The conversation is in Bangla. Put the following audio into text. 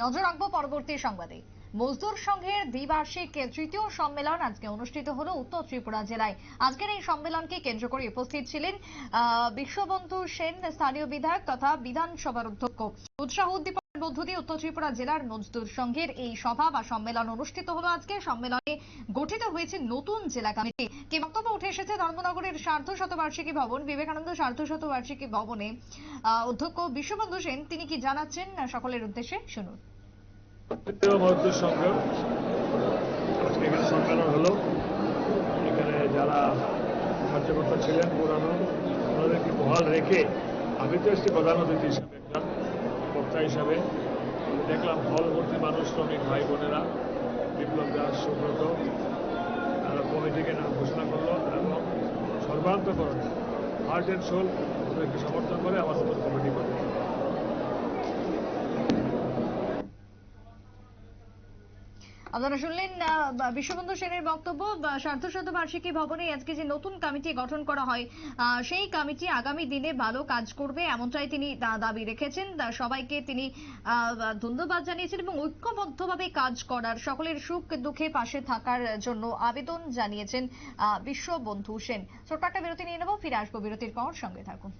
নজর রাখবো পরবর্তী সংবাদে। মজদুর সংঘের দ্বিবার্ষিক তৃতীয় সম্মেলন আজকে অনুষ্ঠিত হলো উত্তর ত্রিপুরা জেলায়। আজকের এই সম্মেলনকে কেন্দ্র করে উপস্থিত ছিলেন বিশ্ববন্ধু সেন, স্থানীয় বিধায়ক তথা বিধানসভার অধ্যক্ষ। উৎসাহ উদ্দীপনার মধ্য দিয়ে উত্তর ত্রিপুরা জেলার মজদুর সংঘের এই সভা বা সম্মেলন অনুষ্ঠিত হলো। আজকে সম্মেলনে গঠিত হয়েছে নতুন জেলা কমিটি। কি বক্তব্য উঠে এসেছে ধর্মনগরের সার্ধ শতবার্ষিকী ভবন, বিবেকানন্দ সার্ধ শতবার্ষিকী ভবনে অধ্যক্ষ বিশ্ববন্ধু সেন তিনি কি জানাচ্ছেন সকলের উদ্দেশ্যে শুনুন। মজদুর সংঘ আজকে এখানে সম্মেলন হলো। এখানে যারা কার্যকর্তা ছিলেন পুরানো ওনাদেরকে বহাল রেখে আমি তো এসেছি প্রধান অতিথি হিসাবে, একজন বক্তা হিসাবে। দেখলাম হল ভর্তি মানুষ, শ্রমিক ভাই বোনেরা, বিপ্লব দাস, সুব্রত, তারা কমিটিকে নাম ঘোষণা করলো এবং সর্বান্তকরণে হার্ট অ্যান্ড সোল ওদেরকে সমর্থন করে আমার নতুন কমিটি করবে। আপনারা শুনলেন বিশ্ববন্ধু সেনের বক্তব্য। সার্ধ শতবার্ষিকী ভবনে আজকে যে নতুন কমিটি গঠন করা হয় সেই কমিটি আগামী দিনে ভালো কাজ করবে এমনটাই তিনি দাবি রেখেছেন। সবাইকে তিনি ধন্যবাদ জানিয়েছেন এবং ঐক্যবদ্ধভাবে কাজ করার, সকলের সুখ দুঃখে পাশে থাকার জন্য আবেদন জানিয়েছেন বিশ্ববন্ধু সেন। ছোট্ট একটা বিরতি নিয়ে নেব, ফিরে আসবো বিরতির পর, সঙ্গে থাকুন।